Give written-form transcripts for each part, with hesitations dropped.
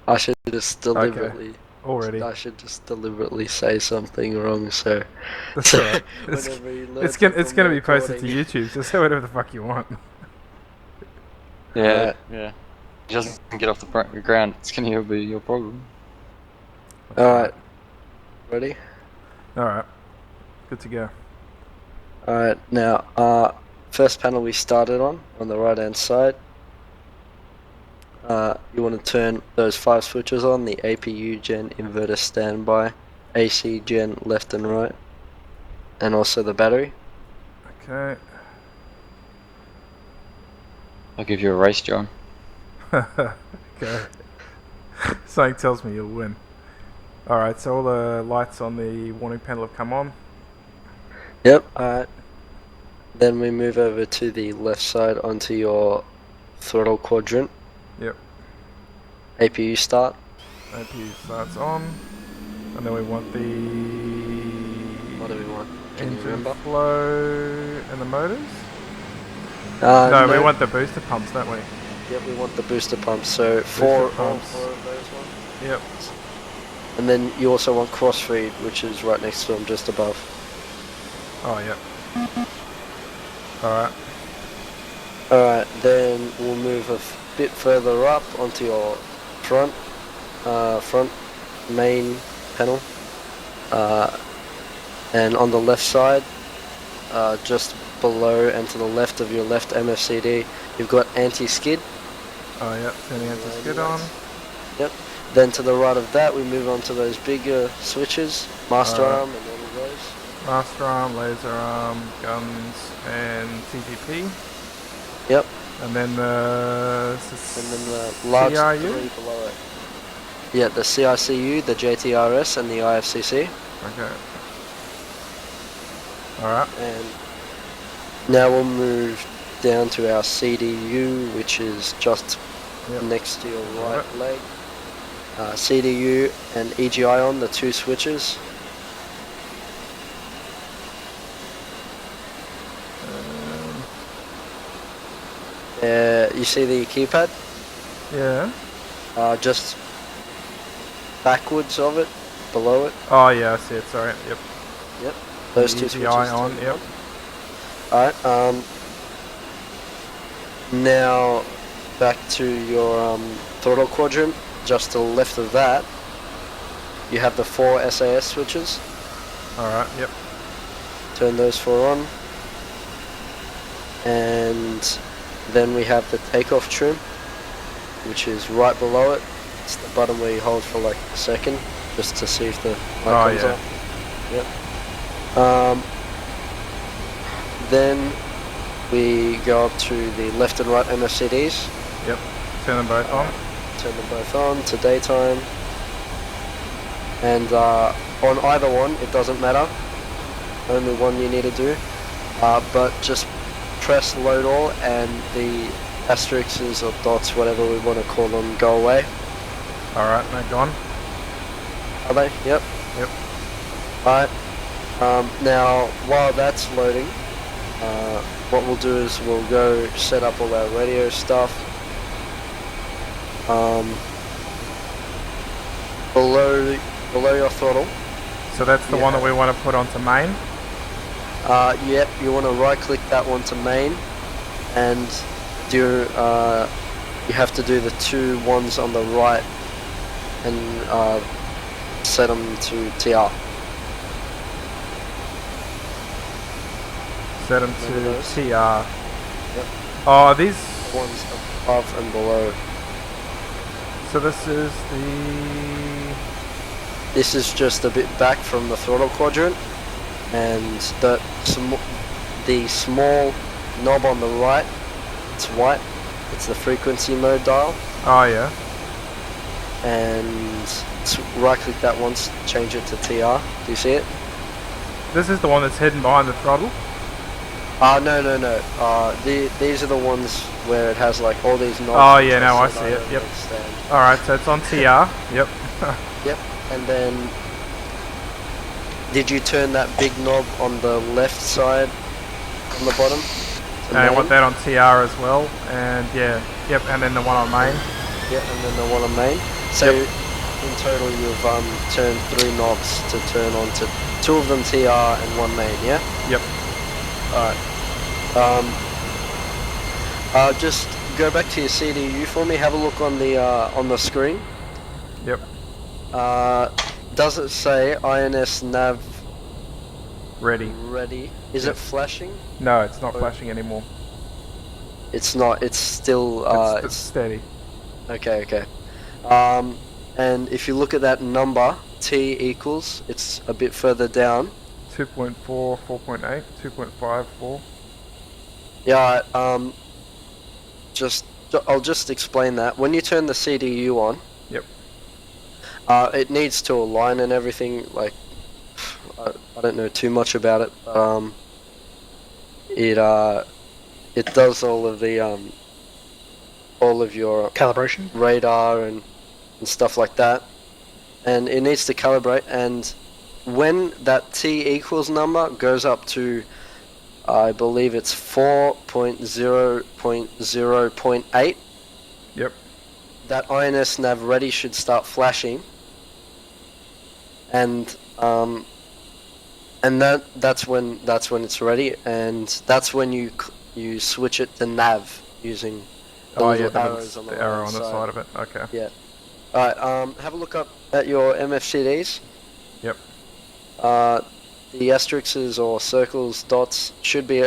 I should just deliberately. Okay. Already. I should just deliberately say something wrong, so. That's alright. Whenever he learns It's from gonna the be posted to recording. YouTube, so say whatever the fuck you want. Yeah, yeah. He doesn't get off the ground, it's gonna be your problem. Alright. Ready? Alright. Good to go. Alright, now, first panel we started on the right hand side. You want to turn those 5 switches on, the APU gen, inverter standby, AC gen left and right, and also the battery. Okay. I'll give you a race, John. Okay. Something tells me you'll win. Alright, so all the lights on the warning panel have come on. Yep, alright. Then we move over to the left side onto your throttle quadrant. Yep. APU start. APU starts on. And then we want the What do we want? Can you engine remember? flow and the motors? No, we want the booster pumps, don't we? Yep, we want the booster pumps. So four pumps. All 4 of those ones. Yep. And then you also want crossfeed, which is right next to them, just above. Oh, yep. Alright. Alright, then we'll move a bit further up onto your front main panel. And on the left side, just below and to the left of your left MFCD, you've got anti-skid. Oh, yep, turning anti-skid on. Yep. Then to the right of that, we move on to those bigger switches, master arm and all of those. Master arm, laser arm, guns, and TPP. Yep. And then the large CRU? 3 below it. Yeah, the CICU, the JTRS, and the IFCC. Okay. Alright. And now we'll move down to our CDU, which is just next to your right leg. CDU and EGI on, the 2 switches. You see the keypad? Yeah. Just backwards of it, below it. Oh yeah, I see it, sorry, yep. Yep, those 2 switches. EGI on, yep. Alright, now back to your throttle quadrant. Just to the left of that, you have the 4 SAS switches. Alright, yep. Turn those 4 on. And then we have the takeoff trim, which is right below it. It's the button where you hold for like a second, just to see if the light comes on. Yep. Then we go up to the left and right MFCDs. Yep. Turn them both on. Turn them both on to daytime. And on either one, it doesn't matter. Only one you need to do. But just press load all and the asterisks or dots, whatever we want to call them, go away. Alright, they're gone. Are they? Yep. Yep. Alright. Now, while that's loading, what we'll do is we'll go set up all our radio stuff. Below your throttle. So that's the one that we want to put onto main? Yep, you want to right click that one to main and do, you have to do the 2 ones on the right and set them to TR. Set them to TR. Yep. Oh, these ones above and below. So this is just a bit back from the throttle quadrant, and the small knob on the right, it's white. It's the frequency mode dial. Oh yeah. And right click that once, change it to TR. Do you see it? This is the one that's hidden behind the throttle? No. These are the ones where it has like all these knobs. Oh yeah, now I see it. Yep. Alright, so it's on TR. Yep. Yep. And then, did you turn that big knob on the left side on the bottom? And I want that on TR as well. And yeah. Yep. And then the one on main. Yep. And then the one on main. So Yep. in total you've turned 3 knobs to turn on to 2 of them TR and 1 main, yeah? Yep. Alright. Just go back to your CDU for me, have a look on the screen. Yep. Does it say INS nav Ready. ready? Is Yep. it flashing? No, it's not flashing anymore. It's not, it's still, It's steady. okay. And if you look at that number, T equals, it's a bit further down. 2.4, 4.8, 2.5, 4. Yeah, I'll just explain that. When you turn the CDU on, Yep. it needs to align and everything, like, I don't know too much about it, but, it does all of your Calibration. radar and stuff like that, and it needs to calibrate, and when that T equals number goes up to, I believe it's 4.0.0.8, Yep. that INS nav ready should start flashing, and that's when it's ready, and that's when you switch it to nav using the Oh little yeah, the arrows on the arrow right on the side of it. Okay. Yeah. Alright, have a look up at your MFCDs. Yep. The asterisks or circles, dots should be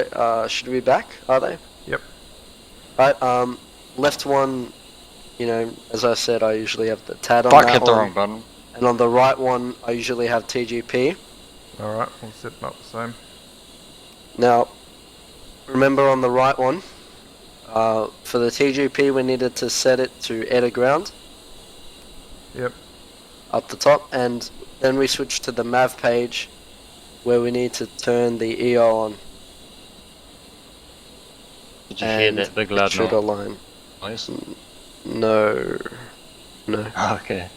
back, are they? Yep. Alright, left one, you know, as I said, I usually have the TAD on Fuck, that hit the one, wrong button. and on the right one, I usually have TGP. Alright, we'll set them up the same. Now, remember on the right one, for the TGP we needed to set it to air to ground. Yep. Up the top, and then we switch to the MAV page where we need to turn the EO on. Did you hear that big loud should align. noise? No. Oh, okay.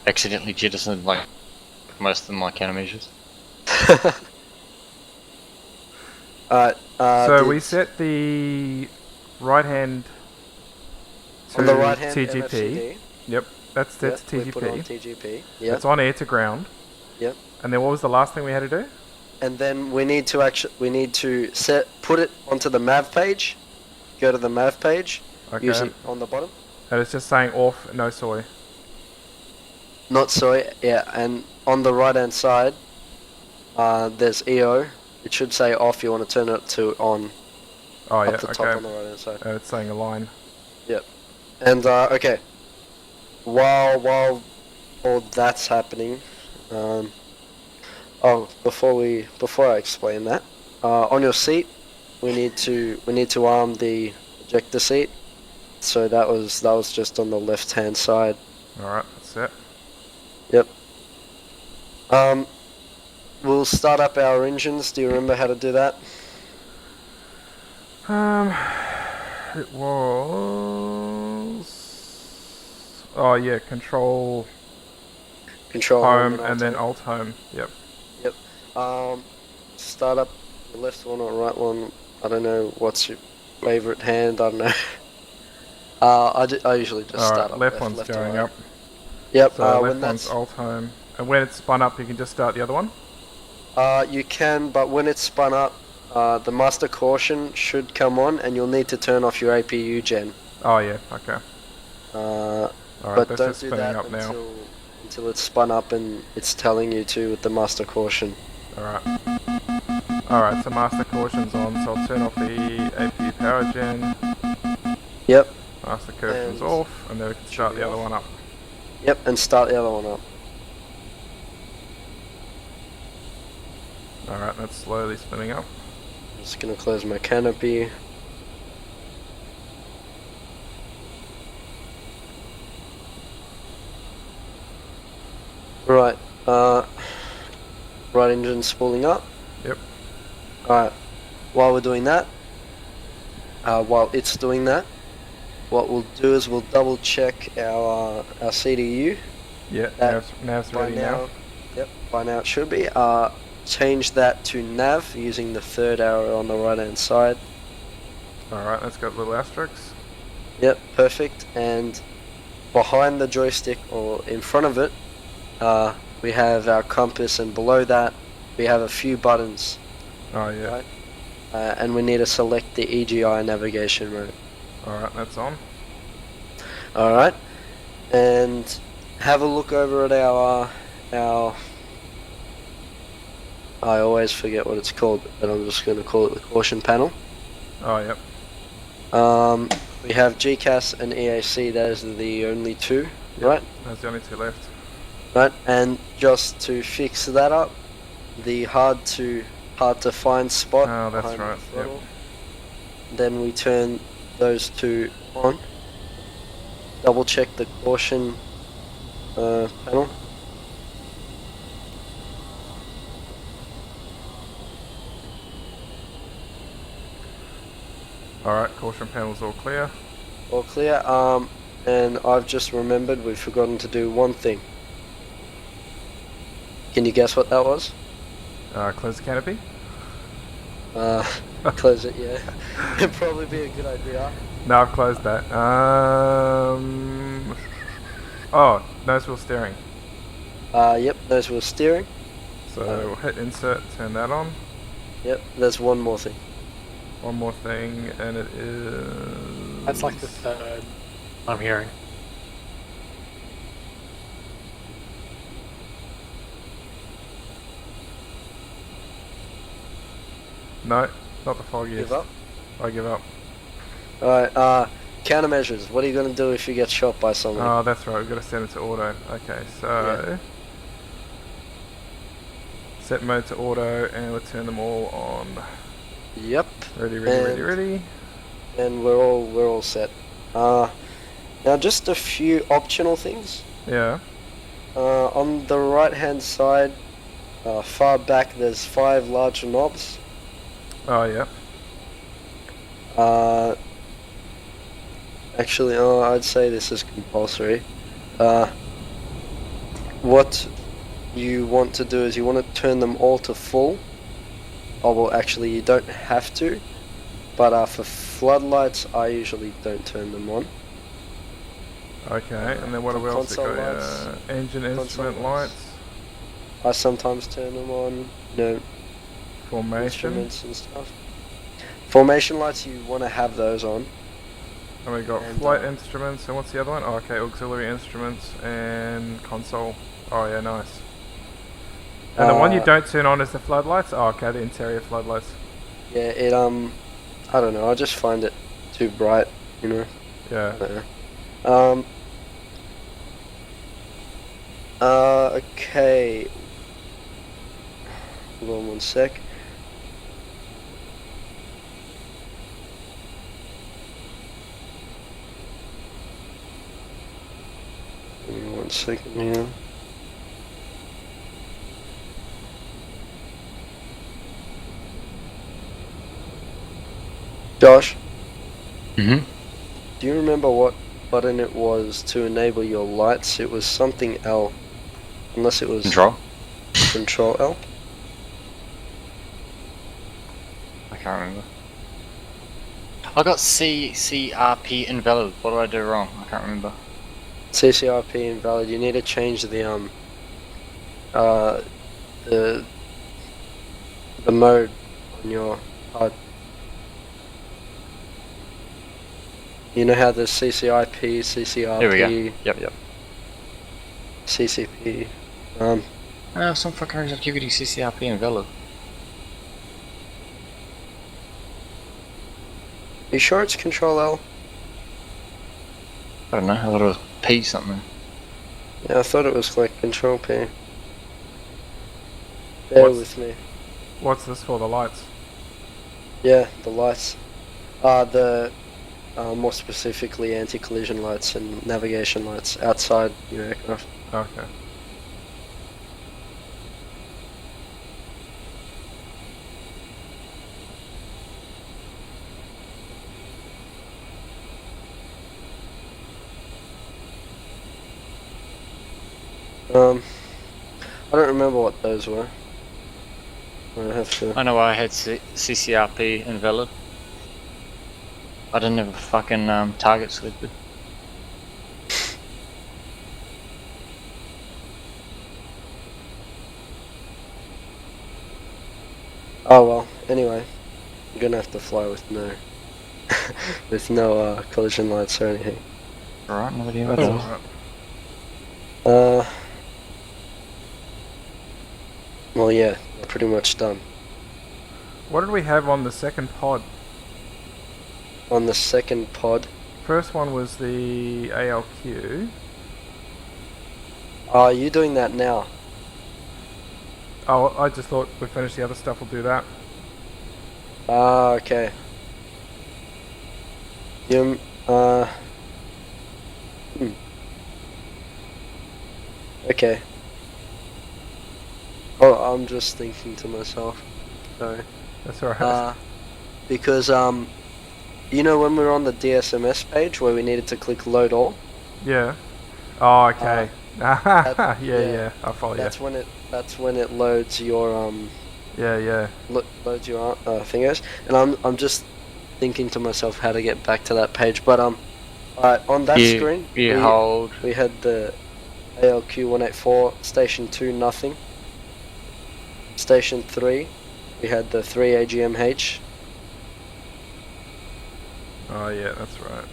Accidentally jettisoned like most of my countermeasures. Alright, So we set the right hand to on the right hand TGP. MFCD. Yep, that's Yep, TGP. we put it on TGP. Yep. It's on air to ground. Yep. And then what was the last thing we had to do? And then we need to put it onto the MAV page. Go to the MAV page. Okay. Usually on the bottom. And it's just saying off, no soy. Not soy, yeah, and on the right hand side, there's EO. It should say off, you want to turn it to on. Oh yeah, up the top okay. on the right hand side. It's saying align. Yep. And okay, while all that's happening, before I explain that, on your seat, we need to arm the ejector seat. So that was just on the left hand side. Alright, that's it. Yep. We'll start up our engines. Do you remember how to do that? It was... Oh yeah, control home and then alt home. Yep. Yep. Start up the left one or right one. I don't know what's your favorite hand. I don't know. I usually just start up left one's left going right. up. Yep. So When left one's alt home. And when it's spun up, you can just start the other one? you can, but when it's spun up, the master caution should come on, and you'll need to turn off your APU gen. Oh yeah, okay. Alright, Alright, but that's don't just do spinning that up now. until it's spun up and it's telling you to with the master caution. Alright. Alright, so master caution's on, so I'll turn off the APU power gen. Yep. Master caution's off, and then we can start the other one up. Yep, and start the other one up. Alright, that's slowly spinning up. I'm just gonna close my canopy. Right, right engine spooling up. Yep. Alright, while we're doing that, while it's doing that, what we'll do is we'll double check our CDU. Yeah, nav's ready now. Yep, by now it should be. Change that to nav using the third arrow on the right hand side. Alright, that's got little asterisks. Yep, perfect. And behind the joystick or in front of it, we have our compass, and below that we have a few buttons. Oh yeah. Right. And we need to select the EGI navigation mode. Alright, that's on. Alright. And have a look over at our I always forget what it's called, but I'm just going to call it the caution panel. Oh yep. We have GCAS and EAC, that is the only two, Yep. right? That's the only two left. Right, and just to fix that up, the hard to find spot. Oh, that's behind the right, throttle, then we turn those two on. Double check the caution panel. Alright, caution panel's all clear. All clear. And I've just remembered we've forgotten to do one thing. Can you guess what that was? Close the canopy. Close it, yeah. It'd probably be a good idea. No, I've closed that. Oh, nose wheel steering. Yep, nose wheel steering. So we'll hit insert, turn that on. Yep, there's one more thing. One more thing, and it is... That's like the third I'm hearing. No, not the foggiest. Give up? I give up. Alright, countermeasures. What are you going to do if you get shot by someone? Oh, that's right, we've got to set it to auto. Okay, so... Set mode to auto, and we'll turn them all on. Yep. Ready. And we're all set. Now just a few optional things. Yeah. On the right hand side, far back, there's 5 large knobs. Oh, yeah. Actually, I'd say this is compulsory. What you want to do is you want to turn them all to full. Oh, well, actually, you don't have to. But for floodlights, I usually don't turn them on. Okay, and then what have we also Console got? lights. Engine Console instrument lights. lights. I sometimes turn them on. Formation. Instruments and stuff. Formation lights, you want to have those on. And we got And, flight instruments, and what's the other one? Oh, okay, auxiliary instruments and console. Oh yeah, nice. And the one you don't turn on is the floodlights? Oh, okay, the interior floodlights. Yeah, it, I don't know, I just find it too bright, you know. Yeah. Okay. Hold on one sec. Give me 1 second here. Josh, Mm-hmm. do you remember what button it was to enable your lights? It was something L. Unless it was Control? Control L. I can't remember. I got CCRP invalid. What did I do wrong? I can't remember. CCRP invalid. You need to change the mode on your HUD. You know how there's CCIP, CCRP, Here we go. Yep. CCP. Some fucking activity CCRP invalid. You sure it's Control L? I don't know. I thought it was P something. Yeah, I thought it was like Control P. Bear with me. What's this for, the lights? Yeah, the lights. More specifically anti-collision lights and navigation lights outside your aircraft. Okay. I don't remember what those were. I have to. I know I had CCRP invalid. I didn't have a fucking target selected. Oh well. Anyway, I'm gonna have to fly with no, with no collision lights or anything. Alright, no idea That's about alright. Well, yeah, we're pretty much done. What did we have on the second pod? On the second pod, First one was the ALQ. are you doing that now? Oh, I just thought we finished the other stuff, we'll do that. Ah, okay. You, Okay. Oh, I'm just thinking to myself. Sorry. That's alright. Because, you know when we were on the DSMS page where we needed to click load all? Yeah. Oh, okay. Yeah, I follow you. That's when it loads your, Yeah. loads your, fingers. And I'm just thinking to myself how to get back to that page. But, alright, on that screen, we had the ALQ 184, station 2, nothing. Station 3, we had the 3 AGMH. Oh, yeah, that's right.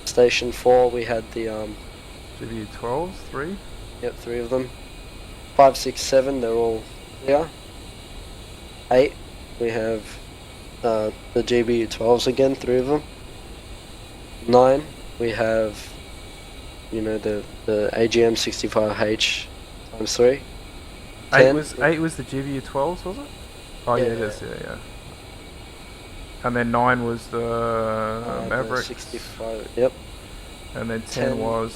Station 4, we had the, GBU12s, 3? yep, 3 of them. 5, 6, 7, they're all clear. 8, we have, the GBU12s again, 3 of them. 9, we have, you know, the AGM 65H times 3. 10, 8 was the GBU12s, was it? Oh, yeah, it is, yeah. And then 9 was the Maverick. The 65, yep. And then 10 was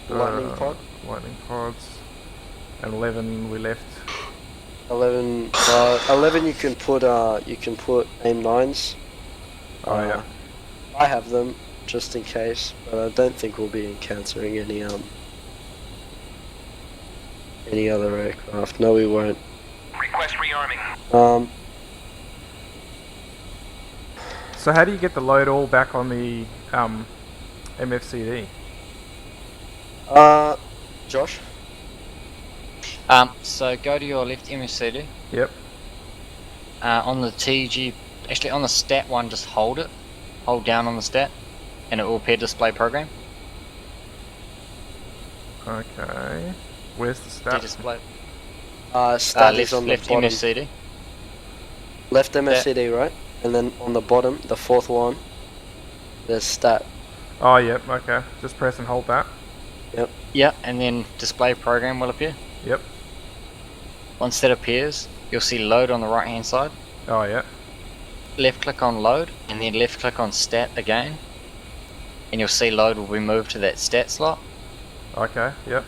the Lightning pod. Lightning pods. And 11 we left. 11, 11 you can put AIM 9s. Oh, yeah. I have them just in case, but I don't think we'll be encountering any other aircraft. No, we won't. Request rearming. So how do you get the load all back on the MFCD? Josh? So go to your left MFCD. Yep. On the TG, actually on the stat one, just hold it. Hold down on the stat, and it will appear display program. Okay. Where's the stat? Display. Stat is on the left bottom. MFCD. Left MFCD, right? And then on the bottom, the fourth one, there's stat. Oh, yep, okay. Just press and hold that. Yep. Yeah, and then display program will appear. Yep. Once that appears, you'll see load on the right hand side. Oh, yeah. Left click on load, and then left click on stat again. And you'll see load will be moved to that stat slot. Okay, yep.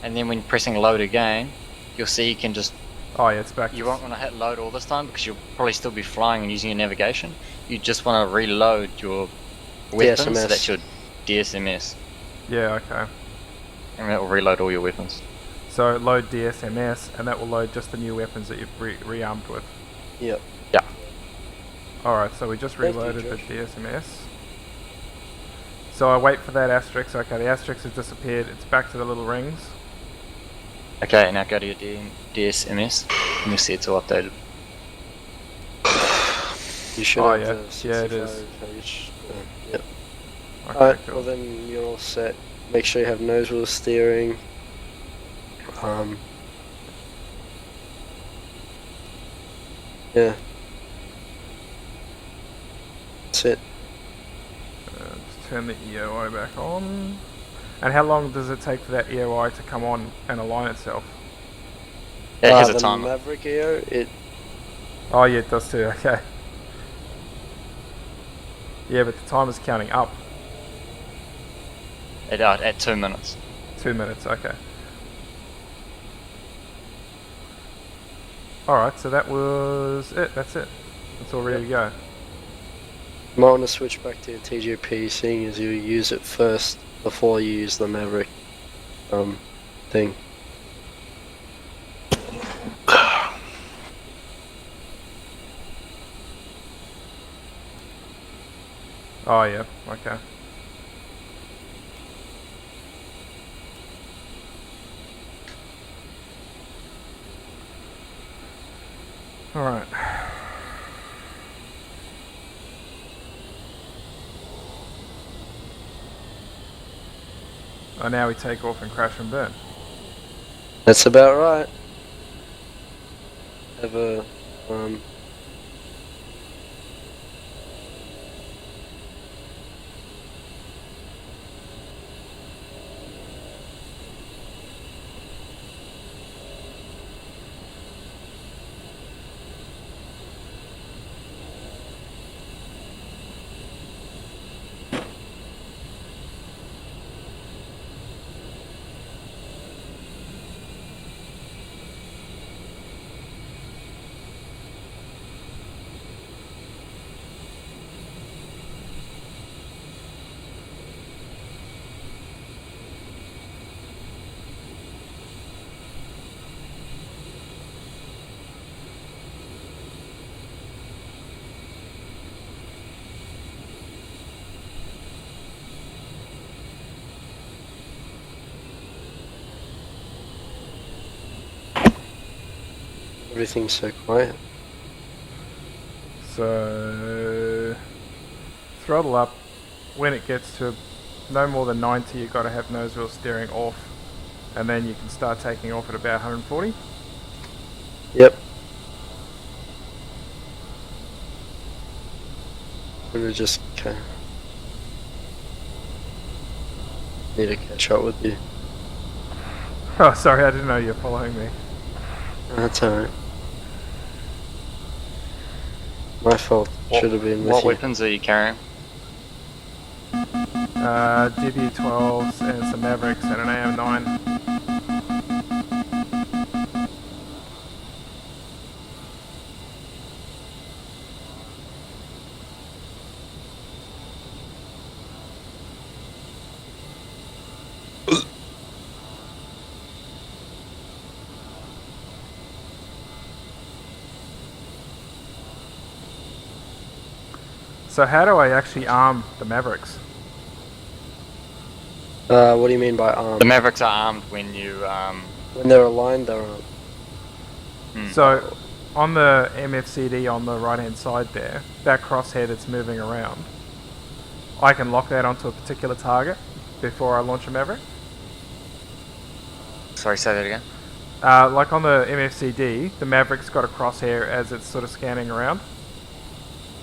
And then when pressing load again, you'll see you can just... Oh, yeah, it's back. You won't want to hit load all this time because you'll probably still be flying and using your navigation. You just want to reload your weapons, so that's your DSMS. Yeah, okay. And that will reload all your weapons. So load DSMS, and that will load just the new weapons that you've rearmed with. Yep. Yeah. Alright, so we just Thank you, reloaded the Josh. DSMS. So I wait for that asterisk. Okay, the asterisk has disappeared. It's back to the little rings. Okay, now go to your DSMS and you'll see it's all updated. You should Oh, have yeah. the Yeah, it is. 65 page. Yep. Okay, Alright, cool. well then you're all set. Make sure you have nose wheel steering. Yeah. That's it. Just turn the EOI back on. And how long does it take for that EOI to come on and align itself? Yeah, it has a the timer. Maverick EO, Oh yeah, it does too, okay. Yeah, but the timer's counting up. At 2 minutes. 2 minutes, okay. Alright, so that was it, that's it. It's all ready to go. you might want to switch back to your TGP, seeing as you use it first before you use the Maverick thing. Oh yeah, okay. Alright. Oh, now we take off and crash and burn. That's about right. Have a everything's so quiet. So throttle up. When it gets to no more than 90, you've got to have nose wheel steering off, and then you can start taking off at about 140. Yep. I'm gonna just need to catch up with you. Oh, sorry, I didn't know you were following me. That's alright. My fault. Should have been with What you. weapons are you carrying? DB12s and some Mavericks and an AM9. So how do I actually arm the Mavericks? What do you mean by armed? The Mavericks are armed when you When they're aligned, they're armed. So on the MFCD on the right hand side there, that crosshair that's moving around, I can lock that onto a particular target before I launch a Maverick. Sorry, say that again. Like on the MFCD, the Maverick's got a crosshair as it's sort of scanning around.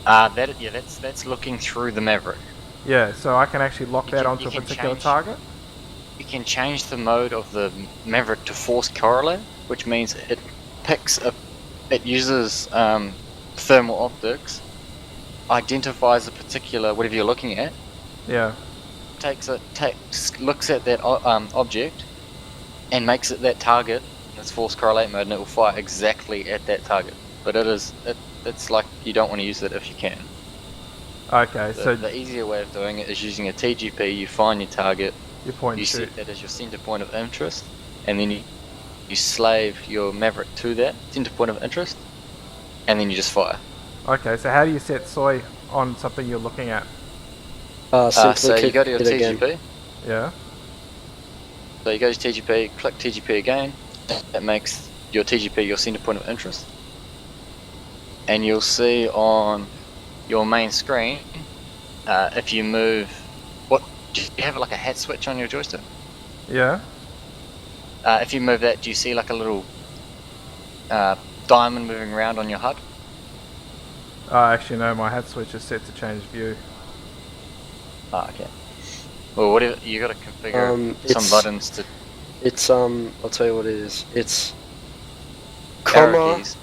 That's looking through the Maverick. Yeah, so I can actually lock that onto you a can particular change- target. You can change the mode of the Maverick to force correlate, which means it uses thermal optics, identifies a particular whatever you're looking at, Yeah. looks at that object, and makes it that target. It's force correlate mode, and it will fire exactly at that target. But it's like you don't want to use it if you can. Okay, so The easier way of doing it is using a TGP. You find your target, your point you shoot. set that as your center point of interest, and then you slave your Maverick to that center point of interest, and then you just fire. Okay, so how do you set soy on something you're looking at? Simply So you click go to your it again. TGP. Yeah. So you go to TGP, click TGP again. That makes your TGP your center point of interest, and you'll see on your main screen if you move. Do you have like a hat switch on your joystick? Yeah. If you move that, do you see like a little diamond moving around on your HUD? Actually, no, my hat switch is set to change view. Okay. Well, whatever, you got to configure some it's- buttons to It's I'll tell you what it is. It's arrow comma. keys.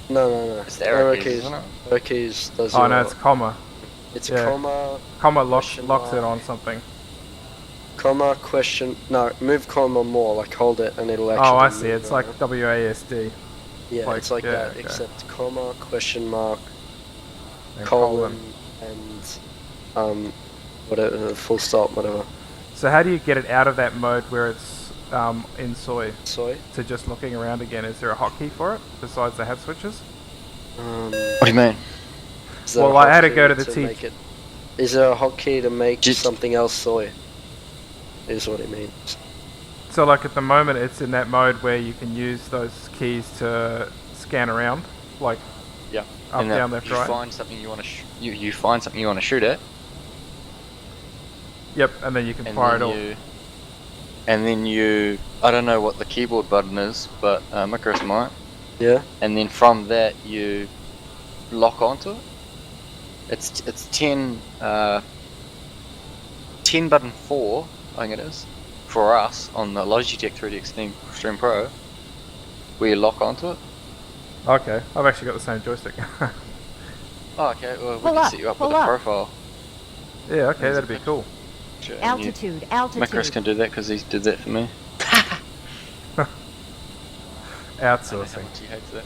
No. It's the arrow keys, isn't it? Arrow keys does. Oh no, it's comma. It's yeah. comma. Comma locks Question it mark. on something. Comma question. No, move comma more. Like hold it and it'll actually. Oh, I see. move It's like around. WASD. Yeah, like- it's like yeah, that. okay. Except comma question mark And colon and whatever full stop whatever. So how do you get it out of that mode where it's in soy Soy. to just looking around again? Is there a hotkey for it besides the hat switches? What do you mean? Is there Well, a I had to hotkey go to the T- make it? Is there a hotkey to make Just- something else soy? Is what it means. So like at the moment it's in that mode where you can use those keys to scan around like Yeah. up, And down, left, you right. find something you want to you find something you want to shoot at, Yep, and then you can and fire it then off. you I don't know what the keyboard button is, but Mikaris might. Yeah. And then from that you lock onto it. It's 10 button 4, I think it is, for us on the Logitech 3D Extreme Pro, where you lock onto it. Okay, I've actually got the same joystick. Oh, okay, well we Pull can up, set you up pull with a up. profile. Yeah, okay, that'd be cool. Sure, and Altitude, Mikaris altitude. can do that because he did that for me. I know how Outsourcing. much he hates that.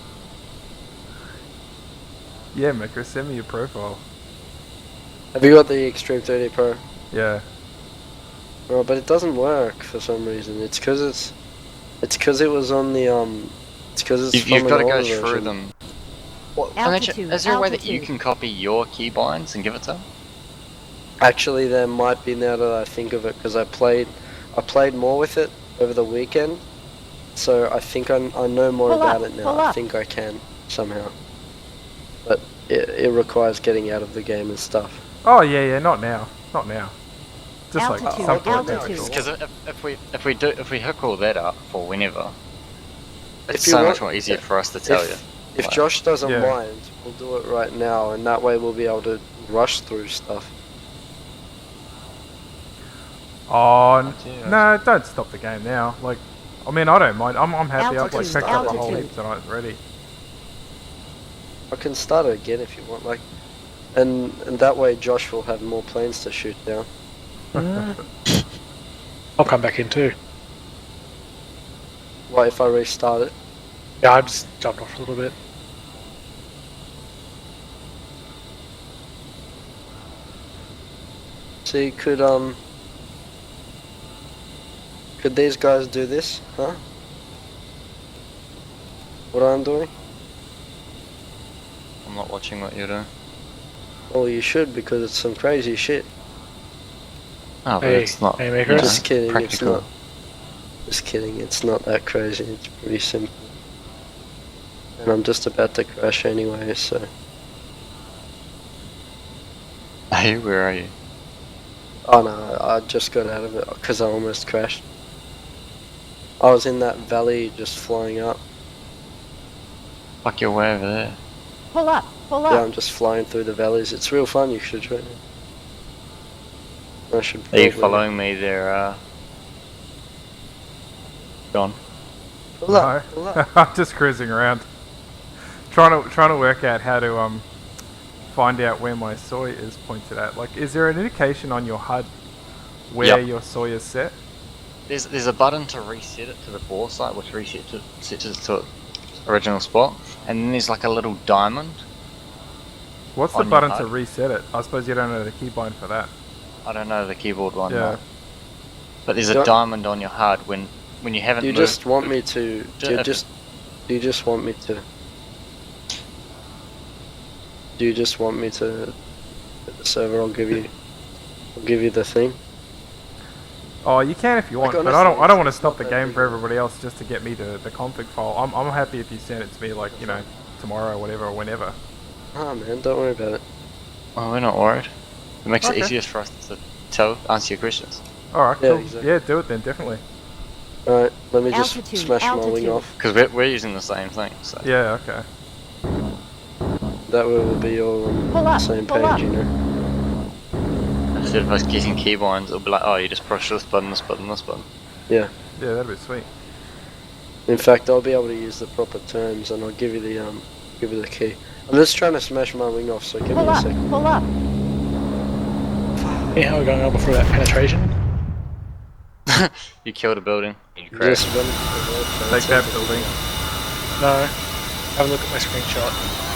Yeah, Mikaris, send me your profile. Have you got the Extreme 3D Pro? Yeah. Oh, but it doesn't work for some reason. It's because it was on the It's because it's You've from got to an go older through version. them. Altitude, Is there a way that you altitude. can copy your keybinds and give it to them? Actually, there might be now that I think of it, because I played more with it over the weekend, so I think I know more Pull about up, it now. pull I up. think I can somehow, but it requires getting out of the game and stuff. Oh yeah, not now. Not now. Just like Altitude, some point altitude. next. Because if we hook all that up for whenever, it's If you so want- much more easier for us to tell you. If Like, Josh doesn't Yeah. mind, we'll do it right now, and that way we'll be able to rush through stuff. Oh, Yeah. no, don't stop the game now. Like, I mean, I don't mind. I'm happy. I've like Altitude, picked up the whole altitude. heap tonight already. I can start it again if you want, like, and that way Josh will have more planes to shoot down. I'll come back in too. What if I restart it? Yeah, I just jumped off a little bit. See, could these guys do this, huh? What I'm doing? I'm not watching what you're doing. Well, you should, because it's some crazy shit. Oh, but Hey, it's not. hey, you Mikaris? know, Just kidding, practical. it's not. Just kidding, it's not that crazy, it's pretty simple. And I'm just about to crash anyway, so... Hey, where are you? Oh no, I just got out of it, because I almost crashed. I was in that valley just flying up. Fuck your way over there. Pull up, pull Yeah, up. I'm just flying through the valleys. It's real fun, you should try it. I should Are you probably- following me there, John? Pull up, pull No, up. I'm just cruising around, trying to work out how to find out where my soy is pointed at. Like, is there an indication on your HUD where Yep. your soy is set? There's a button to reset it to the bore site, which sets it to its original spot, and then there's like a little diamond. What's the On your button to HUD. reset it? I suppose you don't know the keybind for that. I don't know the keyboard one, Yeah. no. But there's a Don't- diamond on your HUD when you haven't Do you moved. just want me to... Do you If- just want me to... Do you just want me to... At the server, I'll give you the thing. Oh, you can if you want, Like, but I don't honestly, want to it's stop not the that game big. for everybody else just to get me the config file. I'm happy if you send it to me, like, you know, tomorrow or whatever, or whenever. Ah man, don't worry about it. Oh, we're not worried. It makes Okay. it easiest for us to answer your questions. Alright, Yeah, cool. exactly. Yeah, do it then, definitely. Alright, let me just Altitude, smash my wing altitude. off. Because we're using the same thing, so. Yeah, okay. That way we'll be all on Pull the up, same pull page, up. you know. Instead of us getting keybinds, it'll be like, oh, you just push this button, this button, this button. Yeah. Yeah, that'd be sweet. In fact, I'll be able to use the proper terms, and I'll give you the key. I'm just trying to smash my wing off, so give me Pull a up, second. pull up. Yeah, how are we going over for that penetration? You killed a building, you crashed. Just run to the road, so Take it's that okay. building. No. Have a look at my screenshot.